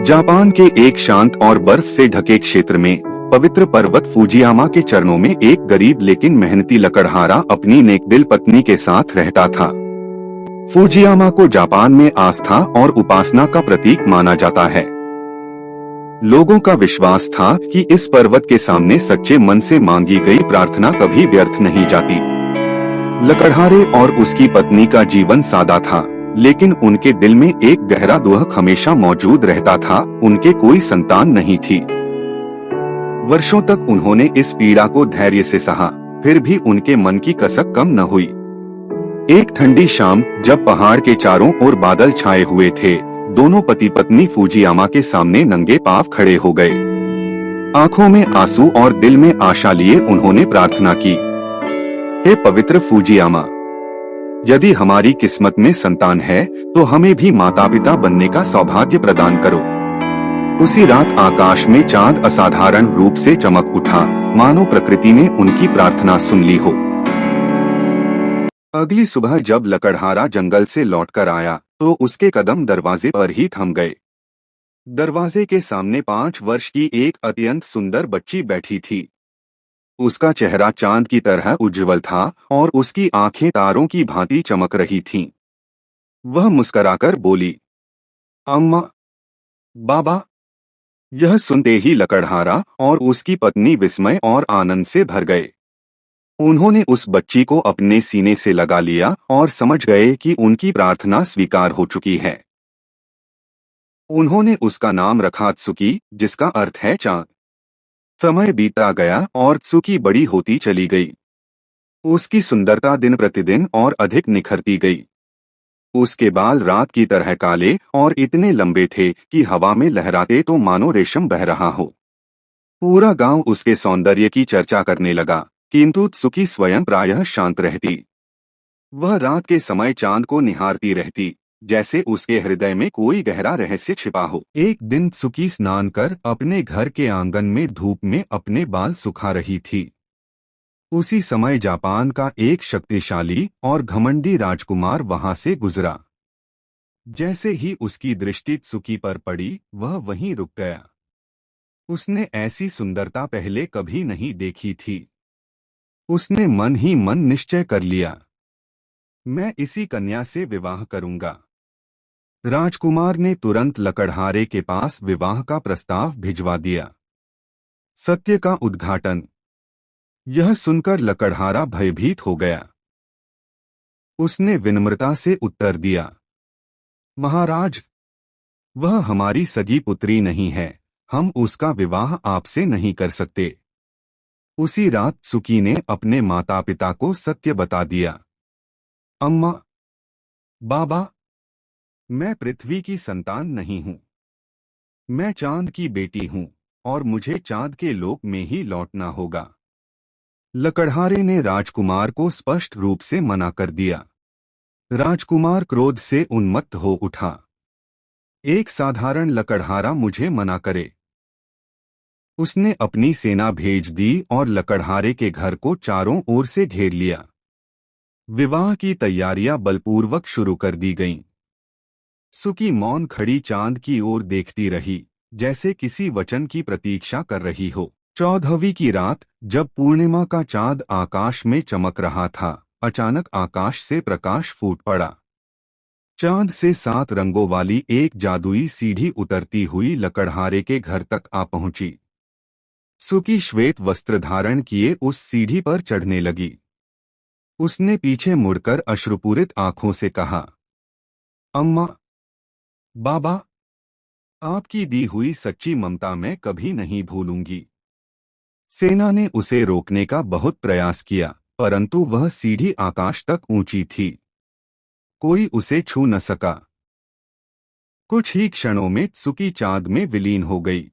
Japan के एक शांत और बर्फ से ढके क्षेत्र में पवित्र पर्वत फूजियामा के चरणों में एक गरीब लेकिन मेहनती लकड़हारा अपनी नेकदिल पत्नी के साथ रहता था। फूजियामा को जापान में आस्था और उपासना का प्रतीक माना जाता है। लोगों का विश्वास था कि इस पर्वत के सामने सच्चे मन से मांगी गई प्रार्थना कभी व्यर्थ नहीं जाती। लकड़हारे और उसकी पत्नी का जीवन सादा था, लेकिन उनके दिल में एक गहरा दुख हमेशा मौजूद रहता था। उनके कोई संतान नहीं थी। वर्षों तक उन्होंने इस पीड़ा को धैर्य से सहा, फिर भी उनके मन की कसक कम न हुई। एक ठंडी शाम जब पहाड़ के चारों ओर बादल छाए हुए थे, दोनों पति पत्नी फूजियामा के सामने नंगे पांव खड़े हो गए। आंखों में आंसू और दिल में आशा लिए उन्होंने प्रार्थना की, हे पवित्र फूजियामा, यदि हमारी किस्मत में संतान है तो हमें भी माता पिता बनने का सौभाग्य प्रदान करो। उसी रात आकाश में चांद असाधारण रूप से चमक उठा, मानो प्रकृति ने उनकी प्रार्थना सुन ली हो। अगली सुबह जब लकड़हारा जंगल से लौटकर आया तो उसके कदम दरवाजे पर ही थम गए। दरवाजे के सामने 5 वर्ष की एक अत्यंत सुंदर बच्ची बैठी थी। उसका चेहरा चांद की तरह उज्जवल था और उसकी आंखें तारों की भांति चमक रही थीं। वह मुस्कुराकर बोली, अम्मा, बाबा। यह सुनते ही लकड़हारा और उसकी पत्नी विस्मय और आनंद से भर गए। उन्होंने उस बच्ची को अपने सीने से लगा लिया और समझ गए कि उनकी प्रार्थना स्वीकार हो चुकी है। उन्होंने उसका नाम रखा त्सुकी, जिसका अर्थ है चांद। समय बीता गया और त्सुकी बड़ी होती चली गई। उसकी सुंदरता दिन प्रतिदिन और अधिक निखरती गई। उसके बाल रात की तरह काले और इतने लंबे थे कि हवा में लहराते तो मानो रेशम बह रहा हो। पूरा गांव उसके सौंदर्य की चर्चा करने लगा, किंतु त्सुकी स्वयं प्रायः शांत रहती। वह रात के समय चांद को निहारती रहती, जैसे उसके हृदय में कोई गहरा रहस्य छिपा हो। एक दिन त्सुकी स्नान कर अपने घर के आंगन में धूप में अपने बाल सुखा रही थी। उसी समय जापान का एक शक्तिशाली और घमंडी राजकुमार वहां से गुजरा। जैसे ही उसकी दृष्टि त्सुकी पर पड़ी, वह वहीं रुक गया। उसने ऐसी सुंदरता पहले कभी नहीं देखी थी। उसने मन ही मन निश्चय कर लिया, मैं इसी कन्या से विवाह करूंगा। राजकुमार ने तुरंत लकड़हारे के पास विवाह का प्रस्ताव भिजवा दिया। सत्य का उद्घाटन। यह सुनकर लकड़हारा भयभीत हो गया। उसने विनम्रता से उत्तर दिया, महाराज, वह हमारी सगी पुत्री नहीं है, हम उसका विवाह आपसे नहीं कर सकते। उसी रात त्सुकी ने अपने माता पिता को सत्य बता दिया, अम्मा, बाबा, मैं पृथ्वी की संतान नहीं हूँ। मैं चांद की बेटी हूँ और मुझे चांद के लोक में ही लौटना होगा। लकड़हारे ने राजकुमार को स्पष्ट रूप से मना कर दिया। राजकुमार क्रोध से उन्मत्त हो उठा, एक साधारण लकड़हारा मुझे मना करे। उसने अपनी सेना भेज दी और लकड़हारे के घर को चारों ओर से घेर लिया। विवाह की तैयारियां बलपूर्वक शुरू कर दी गईं। त्सुकी मौन खड़ी चांद की ओर देखती रही, जैसे किसी वचन की प्रतीक्षा कर रही हो। 14वीं की रात जब पूर्णिमा का चांद आकाश में चमक रहा था, अचानक आकाश से प्रकाश फूट पड़ा। चांद से 7 रंगों वाली एक जादुई सीढ़ी उतरती हुई लकड़हारे के घर तक आ पहुंची। त्सुकी श्वेत वस्त्र धारण किए उस सीढ़ी पर चढ़ने लगी। उसने पीछे मुड़कर अश्रुपूरित आंखों से कहा, अम्मा, बाबा, आपकी दी हुई सच्ची ममता मैं कभी नहीं भूलूंगी। सेना ने उसे रोकने का बहुत प्रयास किया, परंतु वह सीढ़ी आकाश तक ऊंची थी। कोई उसे छू न सका। कुछ ही क्षणों में त्सुकी चांद में विलीन हो गई।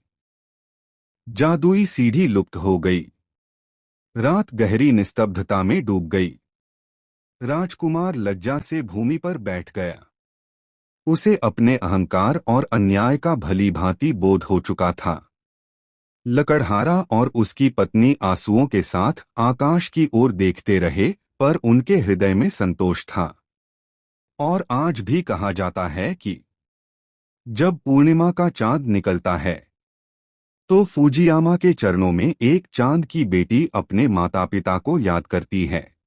जादुई सीढ़ी लुप्त हो गई। रात गहरी निस्तब्धता में डूब गई। राजकुमार लज्जा से भूमि पर बैठ गया। उसे अपने अहंकार और अन्याय का भली भांति बोध हो चुका था। लकड़हारा और उसकी पत्नी आंसुओं के साथ आकाश की ओर देखते रहे, पर उनके हृदय में संतोष था। और आज भी कहा जाता है कि जब पूर्णिमा का चांद निकलता है तो फूजियामा के चरणों में एक चांद की बेटी अपने माता पिता को याद करती है।